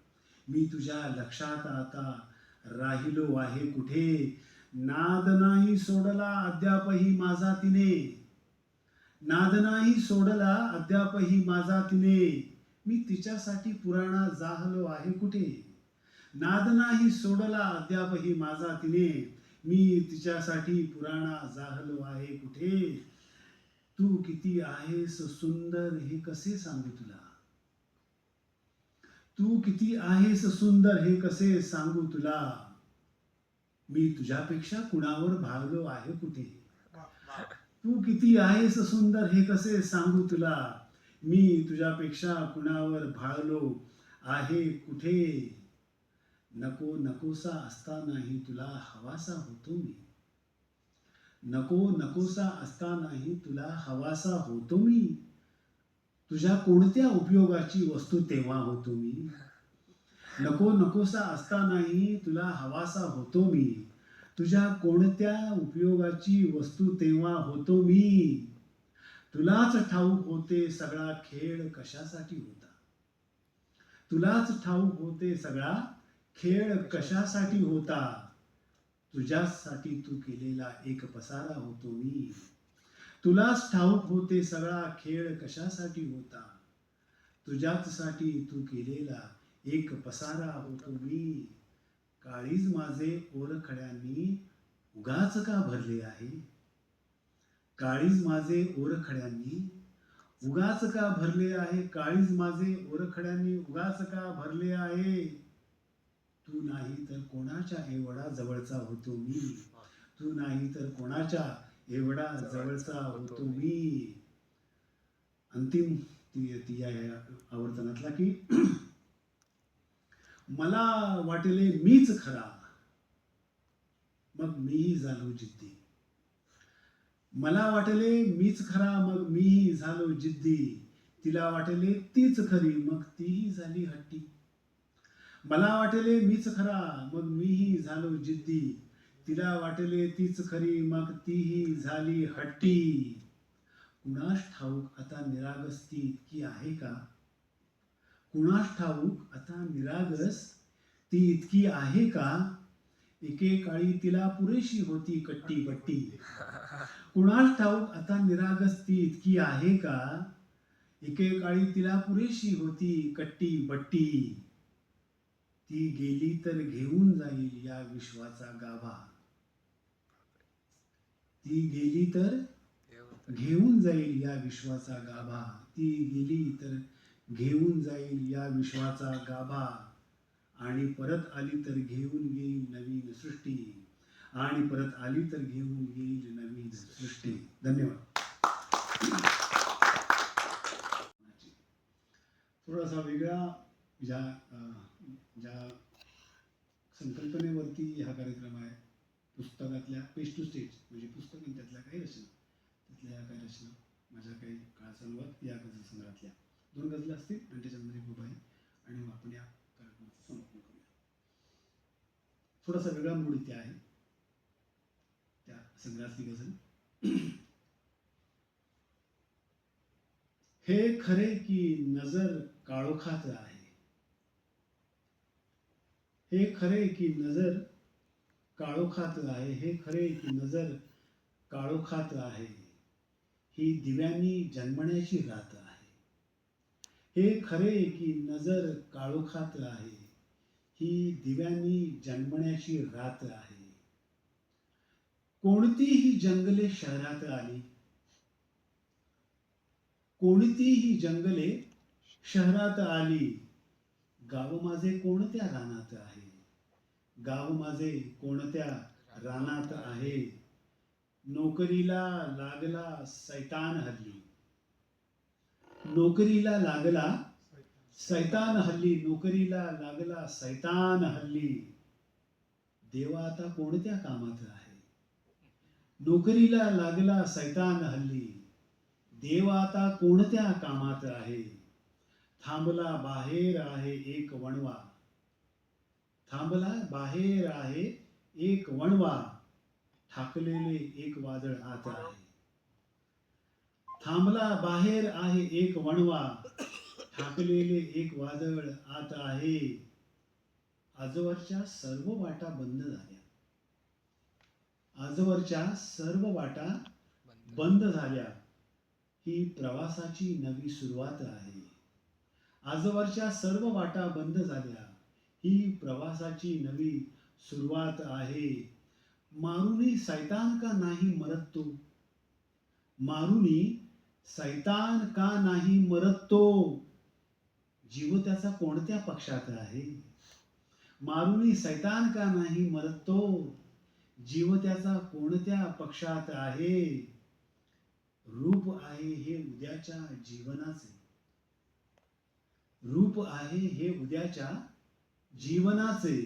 मी तुझ्या लक्षात आता राहिलो आहे कुठे. नाद नाही सोडला अद्यापही माझा तिने. नाद नाही सोडला अद्यापही माझा तिने. मी तिच्यासाठी पुराणा जाहलो आहे कुठे. नाद नाही सोडला अद्यापही माझा तिने. मी तिच्यासाठी पुराणा जाहलो आहे कुठे. तू किती आहेस सुंदर हे कसे सांगू तुला. तू किती आहेस सुंदर हे कसे सांगू तुला. मी तुझ्यापेक्षा कुणावर भाळलो आहे कुठे. तू किती आहेस सुंदर हे कसे सांगू तुला. मी तुझ्यापेक्षा कुणावर भाळलो आहे कुठे. नको नकोसा असतानाही तुला हवासा होतो मी. नको नकोसा असतानाही तुला हवासा होतो मी. तुझ्या कोणत्या उपयोगाची वस्तू तेव्हा होतो मी. नको नकोसा असतानाही तुला हवासा होतो मी. तुझ्या कोणत्या उपयोगाची वस्तू तेव्हा होतो मी. तुलाच ठाऊक होते सगळा खेळ कशासाठी होता. तुलाच ठाऊक होते सगळा खेळ कशासाठी होता. तुझ्यासाठी तू केलेला एक पसारा होतो मी. तुलाच ठाऊक होते सगळा खेळ कशासाठी होता. तुझ्याचसाठी तू केलेला एक पसारा होतो मी. काळीज माझे ओरखड्यांनी उगाच का भरले आहे. काळीज माझे ओरखड्यांनी उगाच का भरले आहे. काळीज माझे ओरखड्यांनी उगाच का भरले आहे. तू नाही तर कोणाच्या एवढा जवळचा होतो मी. तू नाही तर कोणाच्या एवढा जवळचा होतो मी. अंतिम ती या आवर्तनातला की मला वाटले मीच खरा मग मीही झालो जिद्दी. मला वाटले मीच खरा मग मीही झालो जिद्दी. तिला वाटले तीच खरी मग तीही झाली हट्टी. मला वाटले मीच खरा मग मीही झालो जिद्दी. तिला वाटले तीच खरी मग तीही झाली हट्टी. कुणास ठाऊक आता निरागस ती इतकी आहे का. कुणास ठाऊक आता निरागस ती इतकी आहे का. एकेकाळी तिला पुरेशी होती कट्टी बट्टी. कुणास ठाऊक आता निरागस ती इतकी आहे का. एकेकाळी तिला पुरेशी होती कट्टी बट्टी. ती गेली तर घेऊन जाईल या विश्वाचा गाभा. ती गेली तर घेऊन जाईल या विश्वाचा गाभा. ती गेली तर घेऊन जाईल या विश्वाचा गाभा. आणि परत आली तर घेऊन येईल नवीन सृष्टी. आणि परत आली तर घेऊन येईल नवीन सृष्टी. धन्यवाद. थोडासा वेगळा ज्या संकल्पनेवरती हा कार्यक्रम आहे. पुस्तकातल्या पेज टू स्टेज म्हणजे पुस्तक आणि त्यातल्या काही रचना, त्यातल्या काही रचना माझ्या काही काळासंगत या गझल संग्रहातल्या 2 गझला असतील आणि त्याच्यामध्ये एक उभा आहे. आणि आपण या कार्यक्रमाचं समापन करूया. थोडासा वेगळा मूड इथे आहे त्या संग्रहातली गझल. हे खरे की नजर काळोखात आहे. हे खरे की नजर काळोखात आहे. हे खरे की नजर काळोखात आहे. ही दिव्यांनी जन्मण्याची रात आहे. हे खरे की नजर काळोखात आहे. ही दिव्यांनी जन्मण्याची रात आहे. कोणतीही जंगले शहरात आली. कोणतीही जंगले शहरात आली. गाव माझे कोणत्या रानात आहे. गाव माझे कोणत्या रानात आहे. नोकरीला लागला सैतान हल्ली. नोकरीला लागला सैतान हल्ली. नोकरीला लागला सैतान हल्ली. देवा आता कोणत्या कामात आहे. नोकरीला लागला सैतान हल्ली. देवा आता कोणत्या कामात आहे. थांबला बाहेर आहे एक वणवा. थांबला बाहेर आहे एक वणवा. ठाकलेले एक वादळ आत आहे. थांबला बाहेर आहे एक वणवा. ठाकलेले एक वादळ आत आहे. आजवरच्या सर्व वाटा बंद झाल्या. आजवरच्या सर्व वाटा बंद झाल्या. ही प्रवासाची नवी सुरुवात आहे. आजवरच्या सर्व वाटा बंद झाल्या. ही प्रवासाची नवी सुरुवात आहे. मारुनी सैतान का नाही मरत तो. मारुनी सैतान का नाही मरत तो. जीव त्याचा कोणत्या पक्षात आहे. मारुनी सैतान का नाही मरत तो. जीव त्याचा कोणत्या पक्षात आहे. रूप आहे हे उद्याच्या जीवनाचे. रूप आहे हे उद्याच्या जीवनाचे.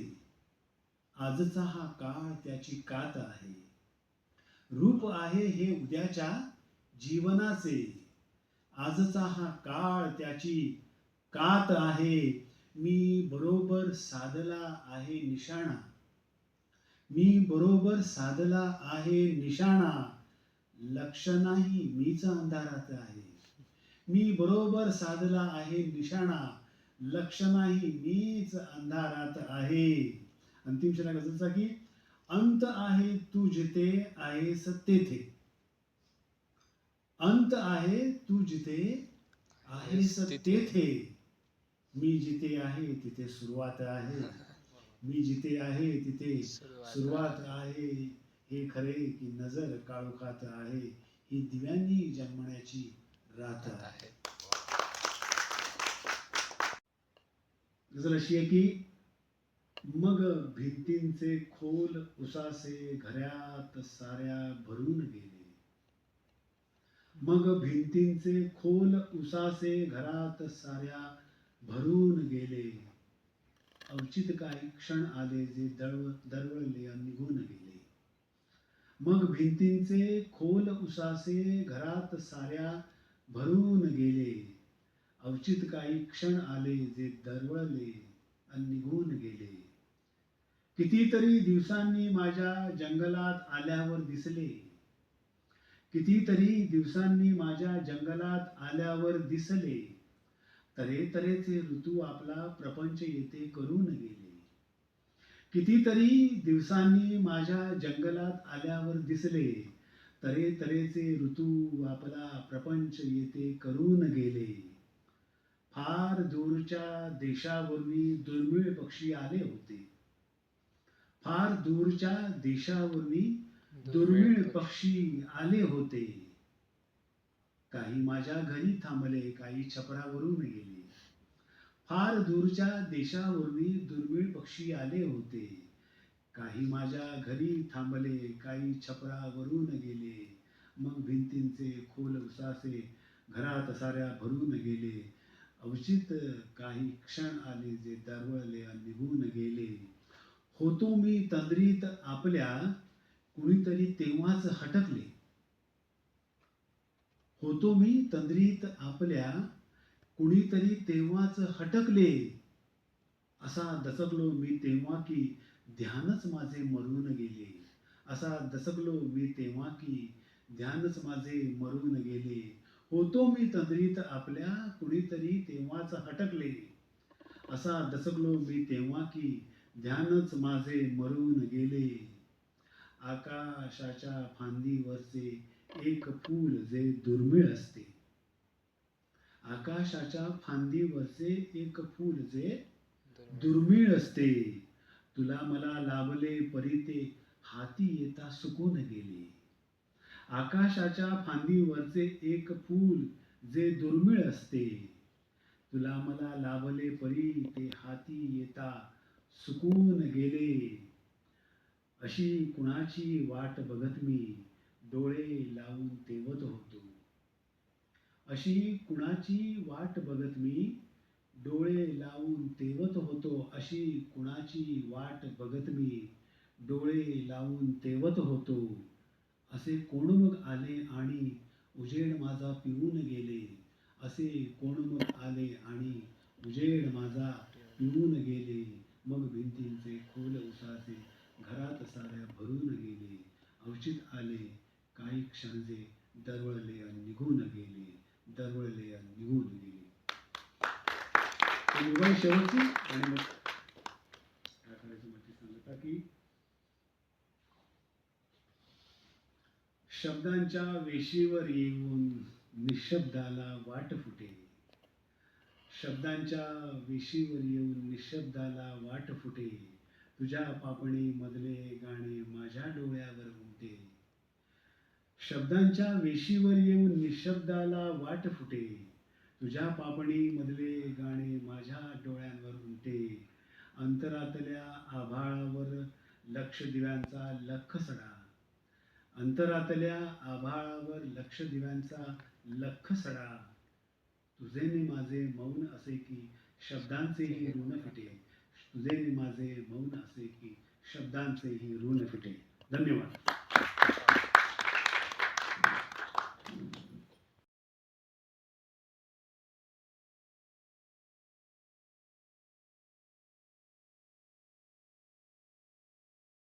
आजचा हा काळ त्याची कात आहे. रूप आहे हे उद्याच्या जीवनाचे. आजचा हा काळ त्याची कात आहे. मी बरोबर साधला आहे निशाणा. मी बरोबर साधला आहे निशाणा. लक्ष नाही मीच अंधारात आहे. मी बरोबर साधला आहे निशाणा. लक्ष नाही मीच अंधारात आहे. अंतिम शना गझलचा की अंत आहे तू जिथे आहेस तेथे. अंत आहे तू जिथे आहेस तेथे. मी जिथे आहे तिथे सुरुवात आहे. मी जिथे आहे तिथे सुरुवात आहे. हे खरे की नजर काळोखात आहे. ही दिव्यांनी जन्मण्याची रात आहे. गझल अशी आहे की मग भिंतींचे खोल उसासे घरात साऱ्या भरून गेले. मग भिंतींचे खोल उसासे घरात साऱ्या भरून गेले. अवचित काही क्षण आले जे दरवळले आणि निघून गेले. मग भिंतींचे खोल उसासे घरात साऱ्या भरून गेले. अवचित काही क्षण आले जे दरवळले आणि निघून गेले. कितीतरी दिवसांनी माझ्या जंगलात आल्यावर दिसले. कितीतरी दिवसांनी माझ्या जंगलात आल्यावर दिसले. तऱ्हेतऱ्हेचे ऋतू आपला प्रपंच येथे करून गेले. कितीतरी दिवसांनी माझ्या जंगलात आल्यावर दिसले. तऱ्हेतऱ्हेचे ऋतू आपला प्रपंच येथे करून गेले. फार दूरच्या देशावरून दुर्मिळ पक्षी आले होते. फार दूरच्या देशावरून दुर्मिळ पक्षी आले होते. काही माझ्या घरी थांबले, काही छपरावरून गेले. फार दूरच्या देशावरून दुर्मिळ पक्षी आले होते. काही माझ्या घरी थांबले, काही छपरावरून गेले. मग भिंतींचे खोल उसासे घरात साऱ्या भरून गेले. अवचित काही क्षण आले जे दरवळले आणि निघून गेले. होतो मी तंद्रीत आपल्या, कुणीतरी तेव्हाच हटकले. होतो मी तंद्रीत आपल्या, कुणीतरी तेव्हाच हटकले. असा दचकलो मी तेव्हा की ध्यानच माझे मरून गेले. असा दचकलो मी तेव्हा की ध्यानच माझे मरून गेले. होतो मी तंद्रीत आपल्या, कुणीतरी तेव्हाच हटकले. असा दचकलो मी तेव्हा की ध्यानच माझे मरून गेले. आकाशाच्या फांदीवरचे एक फूल जे दुर्मिळ असते. आकाशाच्या फांदीवरचे एक फूल जे दुर्मिळ असते. तुला मला लाभले परी ते हाती येता सुकून गेले. आकाशाच्या फांदीवरचे एक फूल जे दुर्मिळ असते. तुला मला लाभले परी ते हाती येता सुकून गेले. अशी कुणाची वाट बघत मी डोळे लावून तेवत होतो. अशी कुणाची वाट बघत मी डोळे लावून तेवत होतो. अशी कुणाची वाट बघत मी डोळे लावून तेवत होतो. असे कोण मग आले आणि उजेड माझा पिऊन गेले. असे कोण मग आले आणि उजेड माझा पिऊन गेले. मग भिंतींचे खोल उसासे घरात साऱ्या भरून गेले. अवचित आले काही क्षण जे दरवळले आणि निघून गेले. दरवळले आणि निघून गेले. निवड शेवटची आणि मग काय करायचं म्हणजे सांगता की शब्दांच्या वेशीवर येऊन निशब्दाला वाट फुटे. शब्दांच्या वेशीवर येऊन निशब्दाला वाट फुटे. तुझ्या पापणी मधले गाणे माझ्या डोळ्यावर उमटे. शब्दांच्या वेशीवर येऊन निशब्दाला वाट फुटे. तुझ्या पापणी मधले गाणे माझ्या डोळ्यांवर उमटे. अंतरातल्या आभाळावर लक्ष दिव्यांचा लख सडा. अंतरातल्या आभाळावर लक्ष दिव्यांचा लख सडा. तुझे माझे मौन असे की शब्दांचेही ऋण फिटे. तुझे माझे मौन असे की शब्दांचेही ऋण फिटे. धन्यवाद.